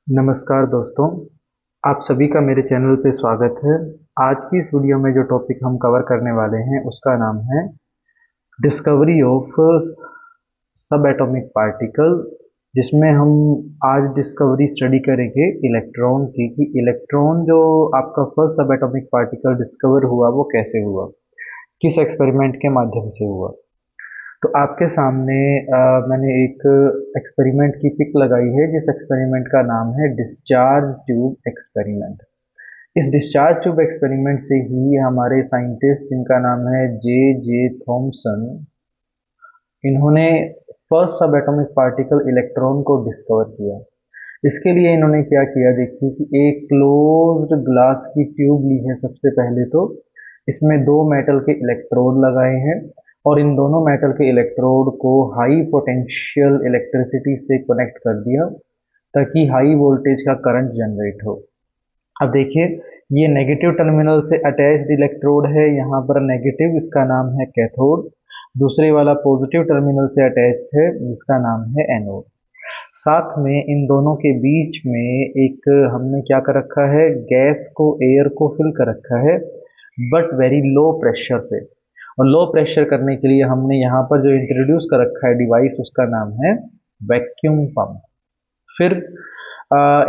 नमस्कार दोस्तों, आप सभी का मेरे चैनल पे स्वागत है। आज की इस वीडियो में जो टॉपिक हम कवर करने वाले हैं उसका नाम है डिस्कवरी ऑफ सब एटॉमिक पार्टिकल, जिसमें हम आज डिस्कवरी स्टडी करेंगे इलेक्ट्रॉन की कि इलेक्ट्रॉन जो आपका फर्स्ट सब एटॉमिक पार्टिकल डिस्कवर हुआ वो कैसे हुआ, किस एक्सपेरिमेंट के माध्यम से हुआ। तो आपके सामने मैंने एक एक्सपेरिमेंट की पिक लगाई है, जिस एक्सपेरिमेंट का नाम है डिस्चार्ज ट्यूब एक्सपेरिमेंट। इस डिस्चार्ज ट्यूब एक्सपेरिमेंट से ही हमारे साइंटिस्ट, जिनका नाम है जे जे थॉमसन, इन्होंने फर्स्ट सब एटॉमिक पार्टिकल इलेक्ट्रॉन को डिस्कवर किया। इसके लिए इन्होंने क्या किया, देखिए कि एक क्लोज्ड ग्लास की ट्यूब ली है। सबसे पहले तो इसमें दो मेटल के इलेक्ट्रोड लगाए हैं और इन दोनों मेटल के इलेक्ट्रोड को हाई पोटेंशियल इलेक्ट्रिसिटी से कनेक्ट कर दिया ताकि हाई वोल्टेज का करंट जनरेट हो। अब देखिए, ये नेगेटिव टर्मिनल से अटैच्ड इलेक्ट्रोड है, यहाँ पर नेगेटिव, इसका नाम है कैथोड। दूसरे वाला पॉजिटिव टर्मिनल से अटैच्ड है, जिसका नाम है एनोड। साथ में इन दोनों के बीच में एक हमने क्या कर रखा है, गैस को, एयर को फिल कर रखा है, बट वेरी लो प्रेशर पे। और लो प्रेशर करने के लिए हमने यहाँ पर जो इंट्रोड्यूस कर रखा है डिवाइस, उसका नाम है वैक्यूम पंप। फिर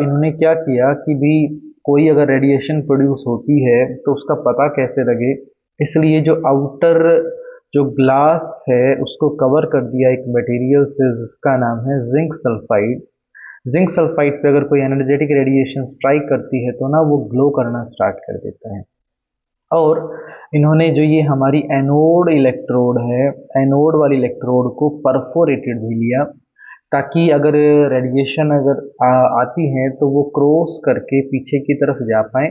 इन्होंने क्या किया कि भी कोई अगर रेडिएशन प्रोड्यूस होती है तो उसका पता कैसे लगे, इसलिए जो आउटर जो ग्लास है उसको कवर कर दिया एक मटेरियल से, जिसका नाम है जिंक सल्फाइड। जिंक सल्फाइड पे अगर कोई एनर्जेटिक रेडिएशन स्ट्राइक करती है तो ना वो ग्लो करना स्टार्ट कर देता है। और इन्होंने जो ये हमारी एनोड इलेक्ट्रोड है, एनोड वाली इलेक्ट्रोड को परफोरेटेड भी लिया, ताकि अगर रेडिएशन अगर आती है तो वो क्रॉस करके पीछे की तरफ जा पाए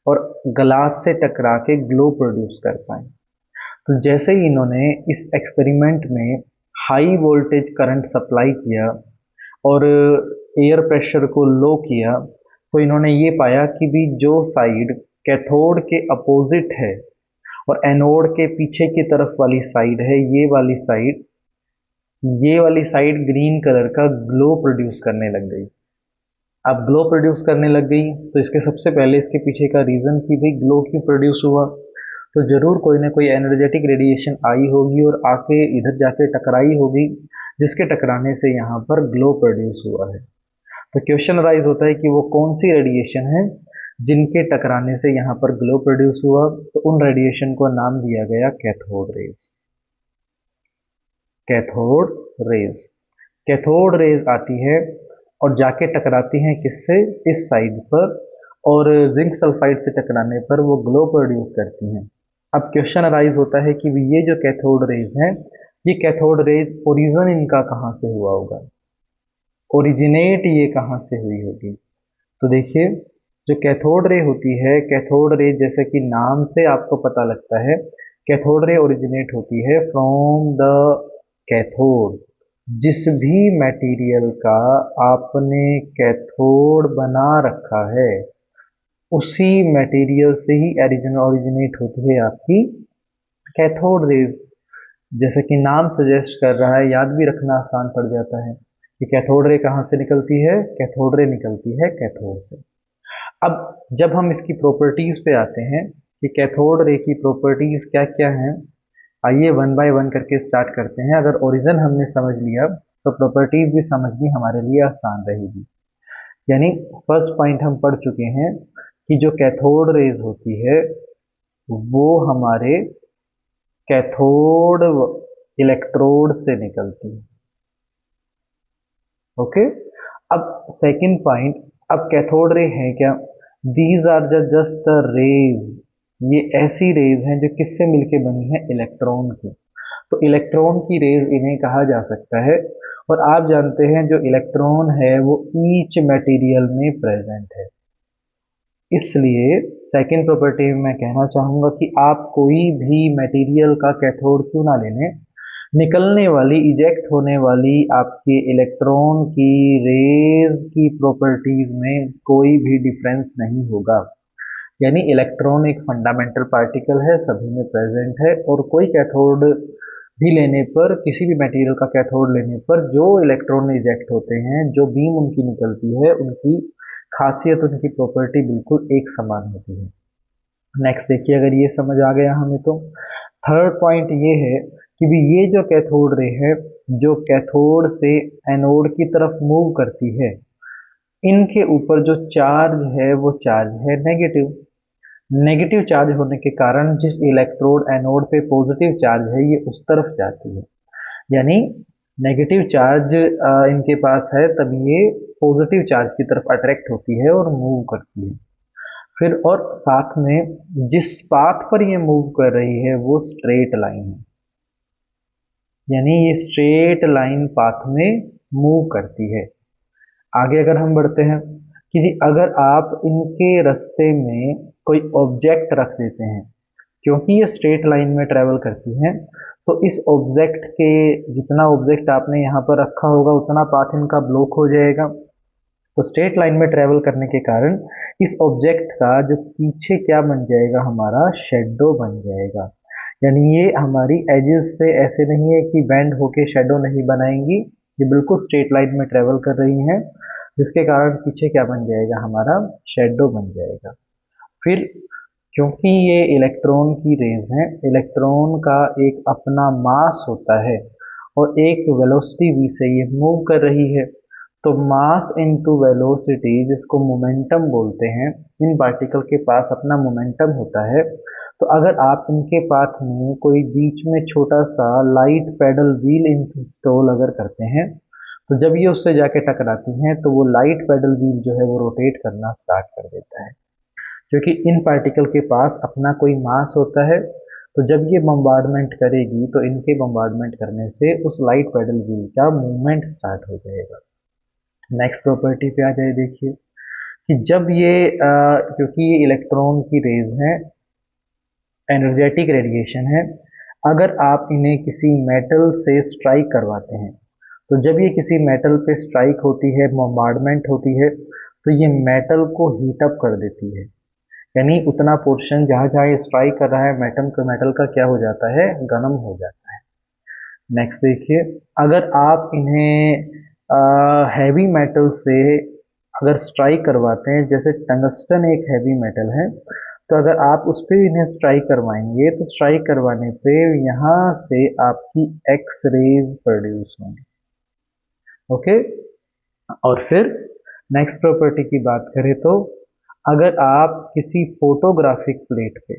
और ग्लास से टकरा के ग्लो प्रोड्यूस कर पाए। तो जैसे ही इन्होंने इस एक्सपेरिमेंट में हाई वोल्टेज करंट सप्लाई किया और एयर प्रेशर को लो किया, तो इन्होंने ये पाया कि भी जो साइड कैथोड के अपोजिट है और एनोड के पीछे की तरफ वाली साइड है, ये वाली साइड ग्रीन कलर का ग्लो प्रोड्यूस करने लग गई। अब ग्लो प्रोड्यूस करने लग गई तो इसके सबसे पहले इसके पीछे का रीज़न कि भाई ग्लो क्यों प्रोड्यूस हुआ, तो ज़रूर कोई ना कोई एनर्जेटिक रेडिएशन आई होगी और आके इधर जाके टकराई होगी, जिसके टकराने से यहाँ पर ग्लो प्रोड्यूस हुआ है। तो क्वेश्चन राइज होता है कि वो कौन सी रेडिएशन है जिनके टकराने से यहाँ पर ग्लो प्रोड्यूस हुआ। तो उन रेडिएशन को नाम दिया गया cathode rays. Cathode rays, cathode rays आती है और जाके टकराती हैं किससे, इस साइड पर, और जिंक सल्फाइड से टकराने पर वो ग्लो प्रोड्यूस करती हैं। अब क्वेश्चन अराइज होता है कि ये जो कैथोड रेज हैं, ये कैथोड रेज ओरिजिन इनका कहाँ से हुआ होगा, ओरिजिनेट ये कहाँ से हुई होगी। तो देखिए, जो कैथोड रे होती है, कैथोड रे जैसे कि नाम से आपको पता लगता है, कैथोड रे ओरिजिनेट होती है फ्रॉम द कैथोड। जिस भी मटेरियल का आपने कैथोड बना रखा है, उसी मटेरियल से ही ओरिजिनेट होती है आपकी कैथोड रेज। जैसे कि नाम सजेस्ट कर रहा है, याद भी रखना आसान पड़ जाता है कि कैथोड रे कहाँ से निकलती है, कैथोड रे निकलती है कैथोड से। अब जब हम इसकी प्रॉपर्टीज पे आते हैं कि कैथोड रे की प्रॉपर्टीज क्या क्या हैं, आइए वन बाय वन करके स्टार्ट करते हैं। अगर ओरिजिन हमने समझ लिया तो प्रॉपर्टीज भी समझनी हमारे लिए आसान रहेगी। यानी फर्स्ट पॉइंट हम पढ़ चुके हैं कि जो कैथोड रेज होती है वो हमारे कैथोड इलेक्ट्रोड से निकलती है। ओके, अब सेकंड पॉइंट, अब कैथोड रे है क्या, these are just the rays. ये ऐसी रेज हैं जो किससे मिलके बनी है, इलेक्ट्रॉन की। तो इलेक्ट्रॉन की रेज इन्हें कहा जा सकता है। और आप जानते हैं जो इलेक्ट्रॉन है वो ईच मटेरियल में प्रेजेंट है। इसलिए सेकंड प्रॉपर्टी में मैं कहना चाहूंगा कि आप कोई भी मटेरियल का कैथोड क्यों ना लेने, निकलने वाली, इजेक्ट होने वाली आपके इलेक्ट्रॉन की रेज की प्रॉपर्टीज में कोई भी डिफरेंस नहीं होगा। यानी इलेक्ट्रॉन एक फंडामेंटल पार्टिकल है, सभी में प्रेजेंट है, और कोई कैथोड भी लेने पर, किसी भी मटेरियल का कैथोड लेने पर जो इलेक्ट्रॉन रिजेक्ट होते हैं, जो बीम उनकी निकलती है, उनकी खासियत, उनकी प्रॉपर्टी बिल्कुल एक समान होती है। नेक्स्ट देखिए, अगर ये समझ आ गया हमें तो थर्ड पॉइंट ये है कि भी ये जो कैथोड रे है, जो कैथोड से एनोड की तरफ मूव करती है, इनके ऊपर जो चार्ज है वो चार्ज है नेगेटिव। नेगेटिव चार्ज होने के कारण जिस इलेक्ट्रोड एनोड पे पॉजिटिव चार्ज है, ये उस तरफ जाती है। यानी नेगेटिव चार्ज इनके पास है, तब ये पॉजिटिव चार्ज की तरफ अट्रैक्ट होती है और मूव करती है। फिर और साथ में जिस पाथ पर ये मूव कर रही है वो स्ट्रेट लाइन है, यानी ये स्ट्रेट लाइन पाथ में मूव करती है। आगे अगर हम बढ़ते हैं कि जी अगर आप इनके रास्ते में कोई ऑब्जेक्ट रख देते हैं, क्योंकि ये स्ट्रेट लाइन में ट्रेवल करती हैं, तो इस ऑब्जेक्ट के, जितना ऑब्जेक्ट आपने यहाँ पर रखा होगा उतना पाथ इनका ब्लॉक हो जाएगा। तो स्ट्रेट लाइन में ट्रेवल करने के कारण इस ऑब्जेक्ट का जो पीछे क्या बन जाएगा, हमारा शेडो बन जाएगा। यानी ये हमारी एजेस से ऐसे नहीं है कि बेंड होके शेडो नहीं बनाएंगी, ये बिल्कुल स्ट्रेट लाइन में ट्रेवल कर रही हैं, जिसके कारण पीछे क्या बन जाएगा, हमारा शेडो बन जाएगा। फिर क्योंकि ये इलेक्ट्रॉन की रेज हैं, इलेक्ट्रॉन का एक अपना मास होता है और एक वेलोसिटी v से ये मूव कर रही है, तो मास इनटू वेलोसिटी, जिसको मोमेंटम बोलते हैं, इन पार्टिकल के पास अपना मोमेंटम होता है। तो अगर आप इनके पाथ में कोई बीच में छोटा सा लाइट पेडल व्हील इंस्टॉल अगर करते हैं, तो जब ये उससे जाके टकराती हैं तो वो लाइट पेडल व्हील जो है वो रोटेट करना स्टार्ट कर देता है, क्योंकि इन पार्टिकल के पास अपना कोई मास होता है। तो जब ये बम्बार्डमेंट करेगी तो इनके बम्बार्डमेंट करने से उस लाइट पेडल व्हील का मूवमेंट स्टार्ट हो जाएगा। नेक्स्ट प्रॉपर्टी पे आ जाए, देखिए कि जब ये क्योंकि ये इलेक्ट्रॉन की रेज हैं, एनर्जेटिक रेडिएशन है, अगर आप इन्हें किसी मेटल से स्ट्राइक करवाते हैं, तो जब ये किसी मेटल पे स्ट्राइक होती है, बम्बार्डमेंट होती है, तो ये मेटल को हीट अप कर देती है। यानी उतना पोर्शन जहाँ जहाँ ये स्ट्राइक कर रहा है, मेटल का क्या हो जाता है, गर्म हो जाता है। नेक्स्ट देखिए, अगर आप इन्हें हैवी मेटल से अगर स्ट्राइक करवाते हैं, जैसे टंगस्टन एक हैवी मेटल है, तो अगर आप उस पर इन्हें स्ट्राइक करवाएंगे तो स्ट्राइक करवाने पे यहाँ से आपकी एक्स रेज प्रोड्यूस होंगी। ओके। और फिर नेक्स्ट प्रॉपर्टी की बात करें तो अगर आप किसी फोटोग्राफिक प्लेट पे,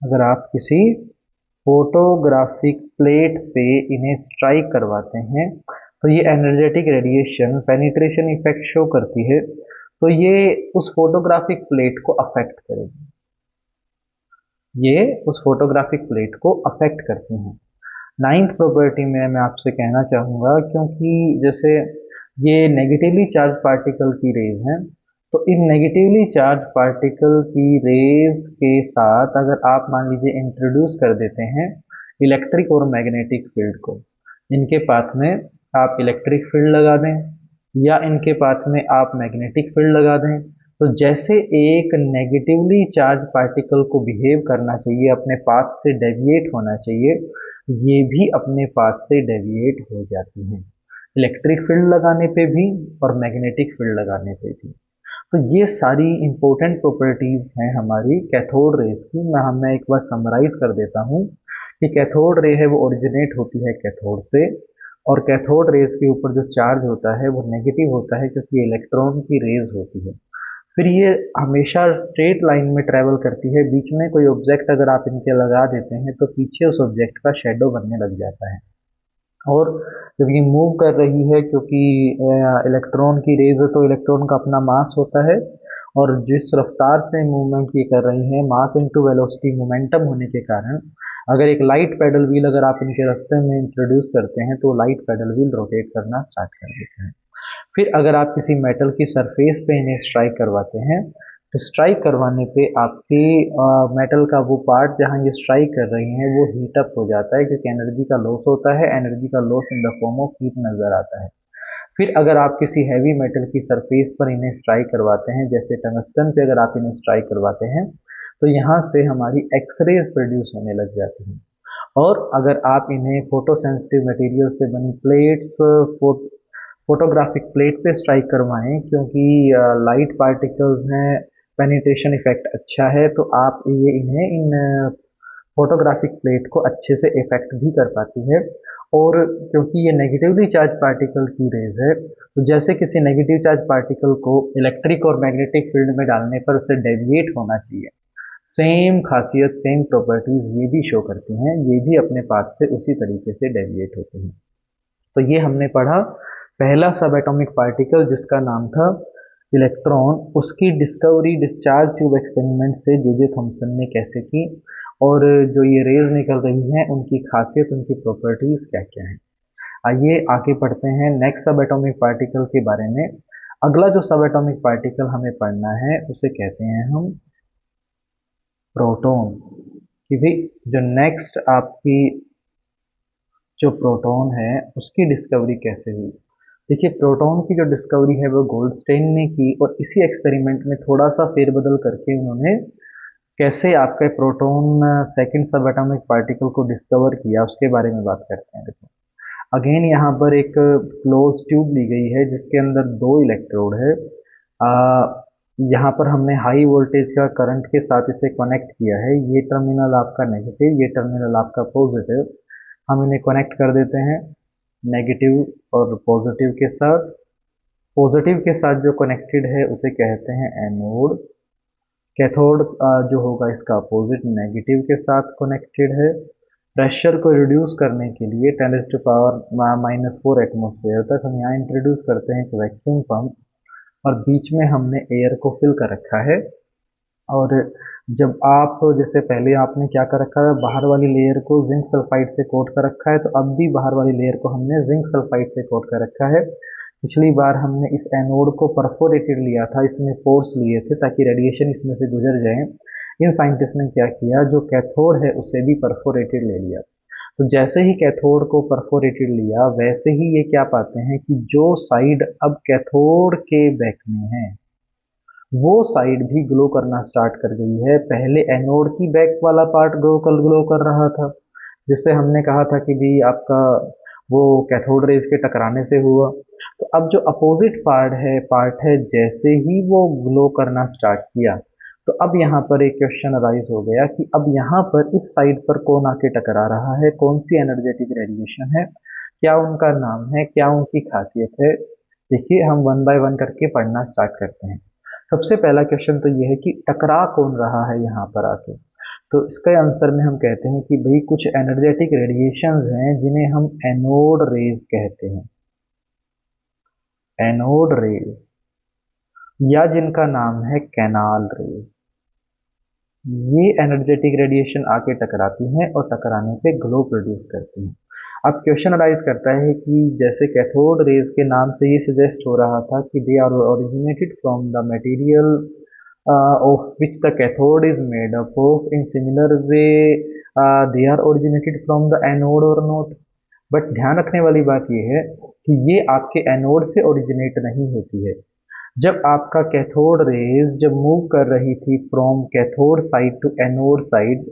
अगर आप किसी फोटोग्राफिक प्लेट पे इन्हें स्ट्राइक करवाते हैं, तो ये energetic radiation penetration effect show करती है, तो ये उस फोटोग्राफिक प्लेट को अफेक्ट करेगी, ये उस फोटोग्राफिक प्लेट को अफेक्ट करती हैं। नाइन्थ प्रॉपर्टी में मैं आपसे कहना चाहूँगा, क्योंकि जैसे ये नेगेटिवली चार्ज पार्टिकल की रेज हैं, तो इन नेगेटिवली चार्ज पार्टिकल की रेज के साथ अगर आप मान लीजिए इंट्रोड्यूस कर देते हैं इलेक्ट्रिक और मैग्नेटिक फील्ड को, इनके पाथ में आप इलेक्ट्रिक फील्ड लगा दें या इनके पाथ में आप मैग्नेटिक फील्ड लगा दें, तो जैसे एक नेगेटिवली चार्ज पार्टिकल को बिहेव करना चाहिए, अपने पाथ से डेविएट होना चाहिए, ये भी अपने पाथ से डेविएट हो जाती हैं, इलेक्ट्रिक फील्ड लगाने पे भी और मैग्नेटिक फील्ड लगाने पे भी। तो ये सारी इंपॉर्टेंट प्रॉपर्टीज हैं हमारी कैथोड रेज की। मैं एक बार समराइज कर देता हूँ कि कैथोड रे है वो ओरिजिनेट होती है कैथोड से, और कैथोड रेज के ऊपर जो चार्ज होता है वो नेगेटिव होता है, क्योंकि इलेक्ट्रॉन की रेज होती है। फिर ये हमेशा स्ट्रेट लाइन में ट्रेवल करती है, बीच में कोई ऑब्जेक्ट अगर आप इनके लगा देते हैं तो पीछे उस ऑब्जेक्ट का शेडो बनने लग जाता है। और जब ये मूव कर रही है, क्योंकि इलेक्ट्रॉन की रेज है तो इलेक्ट्रॉन का अपना मास होता है, और जिस रफ्तार से मूवमेंट ये कर रही है, मास इनटू वेलोसिटी मोमेंटम होने के कारण, अगर एक लाइट पेडल व्हील अगर आप इनके रास्ते में इंट्रोड्यूस करते हैं तो लाइट पेडल व्हील रोटेट करना स्टार्ट कर देते हैं। फिर अगर आप किसी मेटल की सरफेस पे इन्हें स्ट्राइक करवाते हैं, तो स्ट्राइक करवाने पे आपके मेटल का वो पार्ट जहाँ ये स्ट्राइक कर रही हैं वो हीट अप हो जाता है, क्योंकि एनर्जी का लॉस होता है, एनर्जी का loss in the form of heat नज़र आता है। फिर अगर आप किसी हैवी मेटल की सरफेस पर इन्हें स्ट्राइक करवाते हैं, जैसे टंगस्टन पे अगर आप इन्हें स्ट्राइक करवाते हैं, तो यहाँ से हमारी एक्सरेज प्रोड्यूस होने लग जाती हैं। और अगर आप इन्हें फोटो सेंसिटिव मटेरियल से बनी प्लेट्स, फोटोग्राफिक प्लेट पे स्ट्राइक करवाएं, क्योंकि लाइट पार्टिकल्स हैं, पेनिट्रेशन इफेक्ट अच्छा है, तो आप ये इन्हें इन फोटोग्राफिक प्लेट को अच्छे से इफेक्ट भी कर पाती है। और क्योंकि ये नेगेटिवली चार्ज पार्टिकल की रेज है, तो जैसे किसी नेगेटिव चार्ज पार्टिकल को इलेक्ट्रिक और मैग्नेटिक फील्ड में डालने पर उसे डेविएट होना चाहिए, सेम खासियत, सेम प्रॉपर्टीज ये भी शो करती हैं, ये भी अपने पाथ से उसी तरीके से डेविएट होते हैं। तो ये हमने पढ़ा पहला सब एटॉमिक पार्टिकल जिसका नाम था इलेक्ट्रॉन, उसकी डिस्कवरी डिस्चार्ज ट्यूब एक्सपेरिमेंट से जे थॉम्सन ने कैसे की, और जो ये रेज निकल रही हैं उनकी खासियत, उनकी प्रॉपर्टीज क्या क्या हैं। आइए आगे पढ़ते हैं नेक्स्ट सब एटॉमिक पार्टिकल के बारे में। अगला जो सब एटॉमिक पार्टिकल हमें पढ़ना है उसे कहते हैं हम प्रोटॉन। कि भाई जो नेक्स्ट आपकी जो प्रोटॉन है उसकी डिस्कवरी कैसे हुई। देखिए, प्रोटॉन की जो डिस्कवरी है वो गोल्डस्टेन ने की, और इसी एक्सपेरिमेंट में थोड़ा सा फेरबदल करके उन्होंने कैसे आपके प्रोटॉन सेकंड सब एटॉमिक पार्टिकल को डिस्कवर किया उसके बारे में बात करते हैं। देखो, अगेन यहाँ पर एक क्लोज ट्यूब ली गई है जिसके अंदर दो इलेक्ट्रोड है। यहाँ पर हमने हाई वोल्टेज का करंट के साथ इसे कनेक्ट किया है। ये टर्मिनल आपका नेगेटिव, ये टर्मिनल आपका पॉजिटिव। हम इन्हें कनेक्ट कर देते हैं नेगेटिव और पॉजिटिव के साथ। पॉजिटिव के साथ जो कनेक्टेड है उसे कहते हैं एनोड। कैथोड जो होगा इसका अपोजिट नेगेटिव के साथ कनेक्टेड है। प्रेशर को रिड्यूस करने के लिए 10⁻⁻⁴ एटमॉस्फेयर तक हम यहाँ इंट्रोड्यूस करते हैं एक वैक्यूम पंप, और बीच में हमने एयर को फिल कर रखा है। और जब आप जैसे पहले आपने क्या कर रखा है, बाहर वाली लेयर को जिंक सल्फाइड से कोट कर रखा है, तो अब भी बाहर वाली लेयर को हमने जिंक सल्फाइड से कोट कर रखा है। पिछली बार हमने इस एनोड को परफोरेटेड लिया था, इसमें पोर्स लिए थे ताकि रेडिएशन इसमें से गुजर जाए। इन साइंटिस्ट ने क्या किया, जो कैथोड है उसे भी परफोरेटेड ले लिया। तो जैसे ही कैथोड को परफोरेटेड लिया, वैसे ही ये क्या पाते हैं कि जो साइड अब कैथोड के बैक में है वो साइड भी ग्लो करना स्टार्ट कर गई है। पहले एनोड की बैक वाला पार्ट ग्लो कर रहा था, जिससे हमने कहा था कि भी आपका वो कैथोड रेज के टकराने से हुआ। तो अब जो अपोजिट पार्ट है जैसे ही वो ग्लो करना स्टार्ट किया, तो अब यहाँ पर एक क्वेश्चन अराइज हो गया कि अब यहाँ पर इस साइड पर कौन आके टकरा रहा है, कौन सी एनर्जेटिक रेडिएशन है, क्या उनका नाम है, क्या उनकी खासियत है। देखिए, हम वन बाय वन करके पढ़ना स्टार्ट करते हैं। सबसे पहला क्वेश्चन तो ये है कि टकरा कौन रहा है यहाँ पर आके। तो इसका आंसर में हम कहते हैं कि भाई कुछ एनर्जेटिक रेडिएशंस हैं जिन्हें हम एनोड रेज कहते हैं। एनोड रेज, या जिनका नाम है कैनाल रेज। ये एनर्जेटिक रेडिएशन आके टकराती हैं और टकराने पे ग्लो प्रोड्यूस करती हैं। अब क्वेश्चन अराइज करता है कि जैसे कैथोड रेज के नाम से ये सजेस्ट हो रहा था कि they are originated from the material of which the cathode is made up of, in similar way they are originated from the anode or not. But ध्यान रखने वाली बात यह है कि ये आपके एनोड से ओरिजिनेट नहीं होती है। जब आपका कैथोड रेज जब मूव कर रही थी from cathode side to anode side,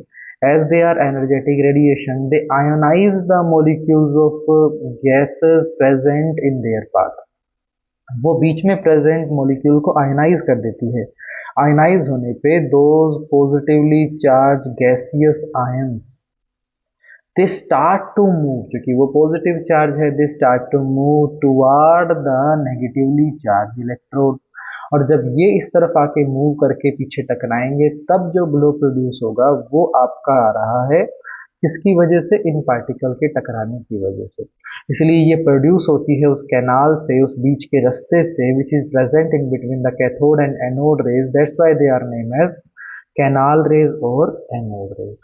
as they are energetic radiation, they ionize the molecules of gases present in their path. वो बीच में प्रेजेंट मॉलिक्यूल को आयनाइज कर देती है। आयनाइज होने पे those positively charge gaseous ions they start to move, क्योंकि वो पॉजिटिव चार्ज है, they start to move toward the negatively charge electrode. और जब ये इस तरफ आके मूव करके पीछे टकराएंगे, तब जो ग्लो प्रोड्यूस होगा वो आपका आ रहा है किसकी वजह से, इन पार्टिकल के टकराने की वजह से। इसलिए ये प्रोड्यूस होती है उस कैनाल से, उस बीच के रास्ते से, which is present in between the cathode and anode rays. That's why they are name as canal rays और एनोड रेज।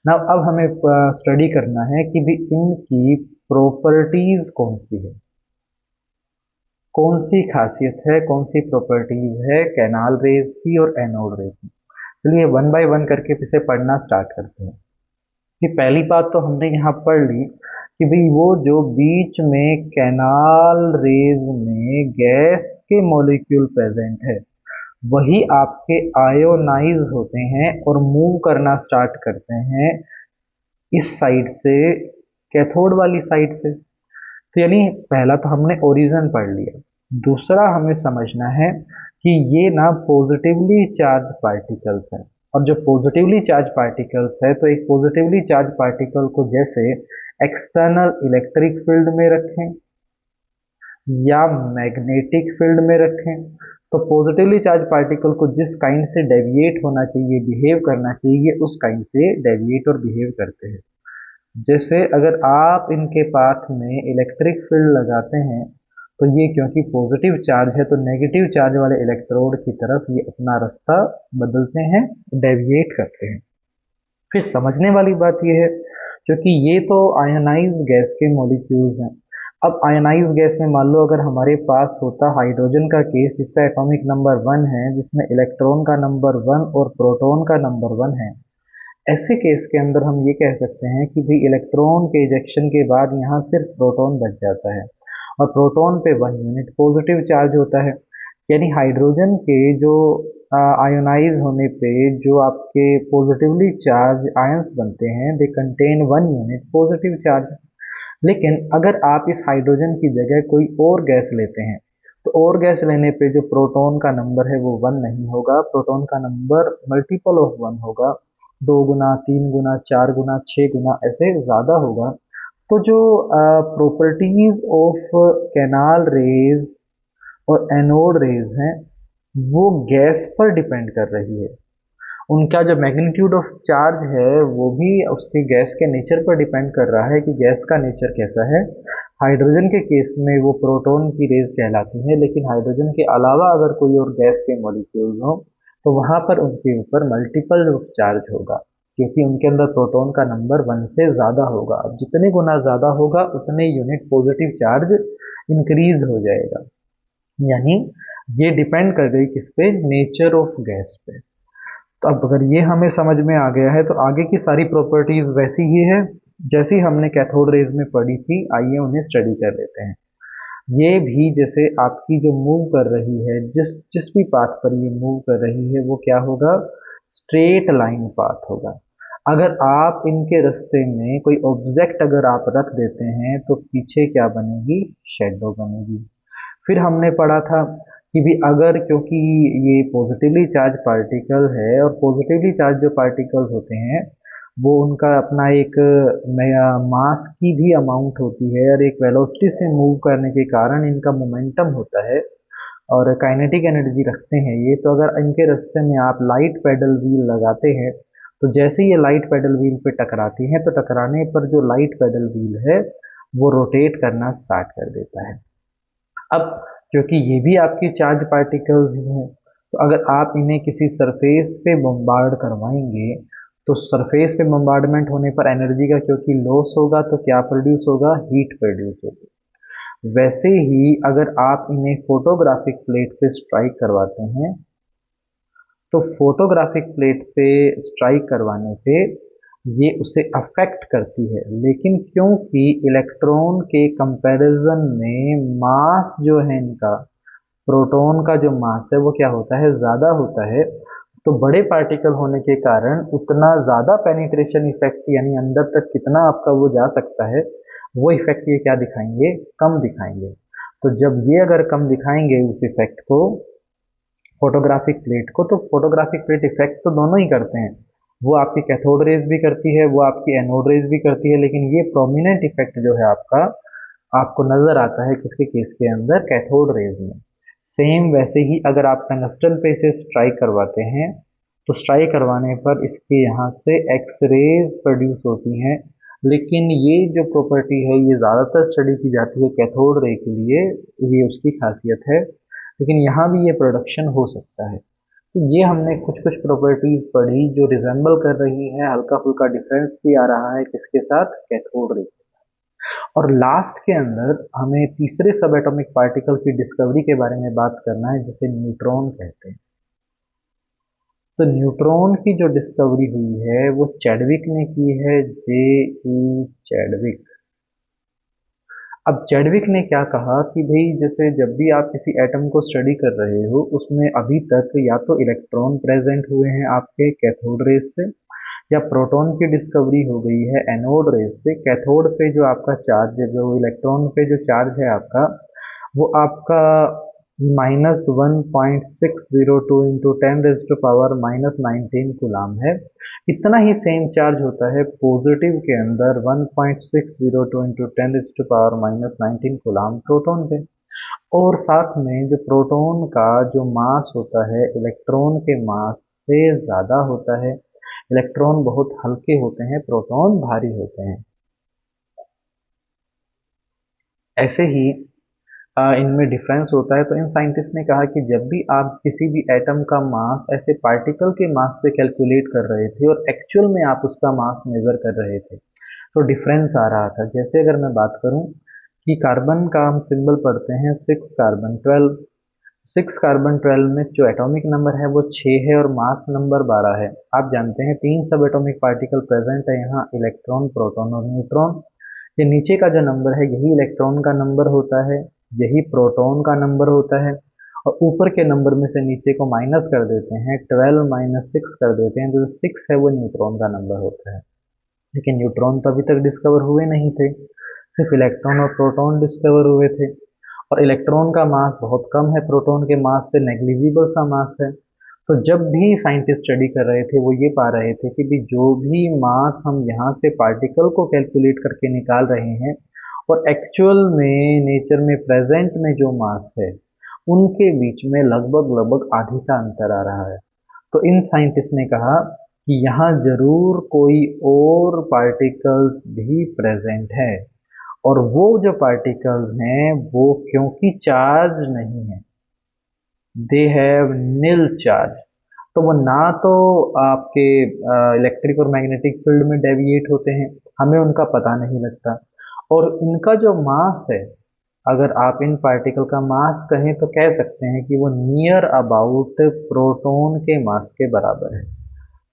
नाउ अब हमें स्टडी करना है कि भी इनकी प्रॉपर्टीज कौन सी है, कौन सी खासियत है, कौन सी प्रॉपर्टीज है कैनाल रेज की और एनोड रेज की। चलिए वन बाय वन करके इसे पढ़ना स्टार्ट करते हैं। कि पहली बात तो हमने यहाँ पढ़ ली कि भाई वो जो बीच में कैनाल रेज में गैस के मॉलिक्यूल प्रेजेंट है वही आपके आयोनाइज होते हैं और मूव करना स्टार्ट करते हैं इस साइड से, कैथोड वाली साइड से। तो यानी पहला तो हमने ओरिजिन पढ़ लिया। दूसरा हमें समझना है कि ये ना पॉजिटिवली चार्ज पार्टिकल्स हैं, और जो पॉजिटिवली चार्ज पार्टिकल्स है, तो एक पॉजिटिवली चार्ज पार्टिकल को जैसे एक्सटर्नल इलेक्ट्रिक फील्ड में रखें या मैग्नेटिक फील्ड में रखें, तो पॉजिटिवली चार्ज पार्टिकल को जिस काइंड से डेविएट होना चाहिए, बिहेव करना चाहिए, उस काइंड से डेविएट और बिहेव करते हैं। जैसे अगर आप इनके पाथ में इलेक्ट्रिक फील्ड लगाते हैं, तो ये क्योंकि पॉजिटिव चार्ज है, तो नेगेटिव चार्ज वाले इलेक्ट्रोड की तरफ ये अपना रास्ता बदलते हैं, डेविएट करते हैं। फिर समझने वाली बात यह है, क्योंकि ये तो आयोनाइज्ड गैस के मॉलिक्यूल्स हैं। अब आयोनाइज्ड गैस में मान लो अगर हमारे पास होता हाइड्रोजन का केस, जिसका एटॉमिक नंबर 1 है, जिसमें इलेक्ट्रॉन का नंबर 1 और प्रोटॉन का नंबर 1 है, ऐसे केस के अंदर हम ये कह सकते हैं कि भाई इलेक्ट्रॉन के इजेक्शन के बाद यहाँ सिर्फ प्रोटॉन बच जाता है, और प्रोटॉन पे 1 यूनिट पॉजिटिव चार्ज होता है। यानी हाइड्रोजन के जो आयोनाइज होने पे जो आपके पॉजिटिवली चार्ज आयंस बनते हैं, they contain 1 unit positive charge. लेकिन अगर आप इस हाइड्रोजन की जगह कोई और गैस लेते हैं, तो और गैस लेने पे जो प्रोटॉन का नंबर है वो 1 नहीं होगा, प्रोटॉन का नंबर मल्टीपल ऑफ 1 होगा, 2 गुना, 3 गुना, 4 गुना, 6 गुना ऐसे ज़्यादा होगा। तो जो प्रॉपर्टीज ऑफ कैनाल रेज और एनोड रेज हैं, वो गैस पर डिपेंड कर रही है। उनका जो मैग्नीट्यूड ऑफ चार्ज है वो भी उसके गैस के नेचर पर डिपेंड कर रहा है कि गैस का नेचर कैसा है। हाइड्रोजन के केस में वो प्रोटॉन की रेज कहलाती है, लेकिन हाइड्रोजन के अलावा अगर कोई और गैस के मॉलिक्यूल्स हो, तो वहां पर उनके ऊपर मल्टीपल चार्ज होगा, क्योंकि उनके अंदर प्रोटॉन का नंबर 1 से ज़्यादा होगा। अब जितने गुना ज़्यादा होगा उतने यूनिट पॉजिटिव चार्ज इंक्रीज हो जाएगा। यानी ये डिपेंड कर गई किस पे, नेचर ऑफ गैस पे। तो अब अगर ये हमें समझ में आ गया है, तो आगे की सारी प्रॉपर्टीज वैसी ही है जैसी हमने कैथोड रेज में पढ़ी थी। आइए उन्हें स्टडी कर लेते हैं। ये भी जैसे आपकी जो मूव कर रही है, जिस जिस भी पाथ पर ये मूव कर रही है, वो क्या होगा, स्ट्रेट लाइन पाथ होगा। अगर आप इनके रास्ते में कोई ऑब्जेक्ट अगर आप रख देते हैं, तो पीछे क्या बनेगी, शेडो बनेगी। फिर हमने पढ़ा था कि भी अगर, क्योंकि ये पॉजिटिवली चार्ज पार्टिकल है, और पॉजिटिवली चार्ज जो पार्टिकल्स होते हैं वो उनका अपना एक मास की भी अमाउंट होती है, और एक वेलोसिटी से मूव करने के कारण इनका मोमेंटम होता है और काइनेटिक एनर्जी रखते हैं ये। तो अगर इनके रास्ते में आप लाइट पेडल व्हील लगाते हैं, तो जैसे ये लाइट पेडल व्हील पे टकराती हैं, तो टकराने पर जो लाइट पेडल व्हील है वो रोटेट करना स्टार्ट कर देता है। अब क्योंकि ये भी आपकी चार्ज पार्टिकल्स ही हैं, तो अगर आप इन्हें किसी सरफेस पे बम्बार्ड करवाएंगे, तो सरफेस पे बम्बार्डमेंट होने पर एनर्जी का क्योंकि लॉस होगा, तो क्या प्रोड्यूस होगा, हीट प्रोड्यूस होगी। वैसे ही अगर आप इन्हें फोटोग्राफिक प्लेट पे स्ट्राइक करवाते हैं, तो फोटोग्राफिक प्लेट पे स्ट्राइक करवाने पे ये उसे अफेक्ट करती है, लेकिन क्योंकि इलेक्ट्रॉन के कंपैरिजन में मास जो है इनका, प्रोटॉन का जो मास है वो क्या होता है, ज़्यादा होता है। तो बड़े पार्टिकल होने के कारण उतना ज़्यादा पेनिट्रेशन इफेक्ट, यानी अंदर तक कितना आपका वो जा सकता है, वो इफेक्ट ये क्या दिखाएंगे, कम दिखाएंगे। तो जब ये अगर कम दिखाएंगे उस इफेक्ट को, फोटोग्राफिक प्लेट को, तो फोटोग्राफिक प्लेट इफेक्ट तो दोनों ही करते हैं। वो आपकी कैथोड रेज भी करती है, वो आपकी एनोड रेज भी करती है, लेकिन ये प्रोमिनेंट इफेक्ट जो है आपका, आपको नजर आता है किसके केस के अंदर, कैथोड रेज में। सेम वैसे ही अगर आप टंगस्टन पे इसे स्ट्राइक करवाते हैं, तो स्ट्राइक करवाने पर इसके यहाँ से एक्स रेज प्रोड्यूस होती हैं। लेकिन ये जो प्रॉपर्टी है ये ज़्यादातर स्टडी की जाती है कैथोड रे के लिए, ये उसकी खासियत है, लेकिन यहाँ भी ये प्रोडक्शन हो सकता है। तो ये हमने कुछ कुछ प्रॉपर्टीज पढ़ी जो रिजेंबल कर रही है, हल्का फुल्का डिफरेंस भी आ रहा है किसके साथ, कैथोड रे। और लास्ट के अंदर हमें तीसरे सब एटॉमिक पार्टिकल की डिस्कवरी के बारे में बात करना है, जिसे न्यूट्रॉन कहते हैं। तो न्यूट्रॉन की जो डिस्कवरी हुई है वो चैडविक ने की है, जे ई चैडविक। अब चैडविक ने क्या कहा कि भाई जैसे जब भी आप किसी एटम को स्टडी कर रहे हो, उसमें अभी तक या तो इलेक्ट्रॉन प्रेजेंट हुए हैं आपके कैथोड रेज से, या प्रोटॉन की डिस्कवरी हो गई है एनोड रेस से। कैथोड पे जो आपका चार्ज है, जो इलेक्ट्रॉन पे जो चार्ज है आपका, वो आपका -1.602 इंटू 10⁻⁻19 कूलाम है। इतना ही सेम चार्ज होता है पॉजिटिव के अंदर 1.602 इंटू 10⁻⁻19 कूलाम प्रोटॉन पे। और साथ में जो प्रोटॉन का जो मास होता है इलेक्ट्रॉन के मास से ज़्यादा होता है। इलेक्ट्रॉन बहुत हल्के होते हैं, प्रोटॉन भारी होते हैं। ऐसे ही इनमें डिफरेंस होता है। तो इन साइंटिस्ट ने कहा कि जब भी आप किसी भी एटम का मास ऐसे पार्टिकल के मास से कैलकुलेट कर रहे थे और एक्चुअल में आप उसका मास मेजर कर रहे थे, तो डिफरेंस आ रहा था। जैसे अगर मैं बात करूं कि कार्बन का हम सिंबल पढ़ते हैं 6 कार्बन 12। 6 कार्बन 12 में जो एटॉमिक नंबर है वो 6 है और मास नंबर 12 है। आप जानते हैं 3 सब एटॉमिक पार्टिकल प्रेजेंट है यहाँ, इलेक्ट्रॉन, प्रोटॉन और न्यूट्रॉन। ये नीचे का जो नंबर है यही इलेक्ट्रॉन का नंबर होता है, यही प्रोटॉन का नंबर होता है। और ऊपर के नंबर में से नीचे को माइनस कर देते हैं, 12 - 6 कर देते हैं, तो जो 6 है वो न्यूट्रॉन का नंबर होता है। लेकिन न्यूट्रॉन तो अभी तक डिस्कवर हुए नहीं थे, सिर्फ इलेक्ट्रॉन और प्रोटॉन डिस्कवर हुए थे। और इलेक्ट्रॉन का मास बहुत कम है प्रोटॉन के मास से, नेग्लिजिबल सा मास है। तो जब भी साइंटिस्ट स्टडी कर रहे थे वो ये पा रहे थे कि भी जो भी मास हम यहाँ से पार्टिकल को कैलकुलेट करके निकाल रहे हैं और एक्चुअल में नेचर में प्रेजेंट में जो मास है उनके बीच में लगभग लगभग आधी का अंतर आ रहा है। तो इन साइंटिस्ट ने कहा कि यहाँ जरूर कोई और पार्टिकल्स भी प्रेजेंट है। और वो जो पार्टिकल्स हैं वो क्योंकि चार्ज नहीं है, दे हैव नील चार्ज, तो वो ना तो आपके इलेक्ट्रिक और मैग्नेटिक फील्ड में डेविएट होते हैं, हमें उनका पता नहीं लगता। और इनका जो मास है, अगर आप इन पार्टिकल का मास कहें तो कह सकते हैं कि वो नियर अबाउट प्रोटॉन के मास के बराबर है।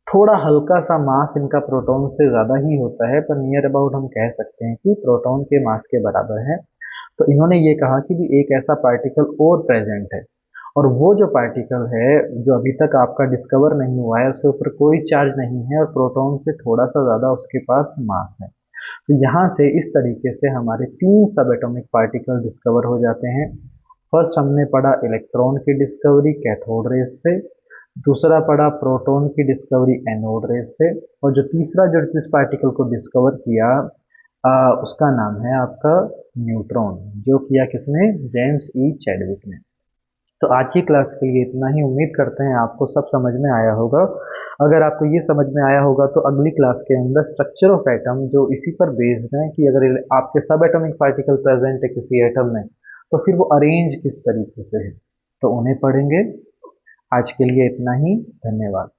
थोड़ा हल्का सा मास इनका प्रोटॉन से ज़्यादा ही होता है, पर नियर अबाउट हम कह सकते हैं कि प्रोटॉन के मास के बराबर है। तो इन्होंने ये कहा कि भी एक ऐसा पार्टिकल और प्रेजेंट है, और वो जो पार्टिकल है जो अभी तक आपका डिस्कवर नहीं हुआ है, उसके ऊपर कोई चार्ज नहीं है और प्रोटॉन से थोड़ा सा ज़्यादा उसके पास मास है। तो यहाँ से इस तरीके से हमारे 3 सब एटॉमिक पार्टिकल डिस्कवर हो जाते हैं। फर्स्ट हमने पढ़ा इलेक्ट्रॉन की डिस्कवरी कैथोड रेस से, दूसरा पढ़ा प्रोटॉन की डिस्कवरी एनोड रेस से, और जो तीसरा जो जिस पार्टिकल को डिस्कवर किया उसका नाम है आपका न्यूट्रॉन, जो किया किसने? जेम्स ई चैडविक ने। तो आज की क्लास के लिए इतना ही। उम्मीद करते हैं आपको सब समझ में आया होगा। अगर आपको ये समझ में आया होगा तो अगली क्लास के अंदर स्ट्रक्चर ऑफ एटम जो इसी पर बेस्ड है कि अगर आपके सब एटॉमिक पार्टिकल प्रेजेंट है किसी एटम में तो फिर वो अरेंज किस तरीके से है, तो उन्हें पढ़ेंगे। आज के लिए इतना ही। धन्यवाद।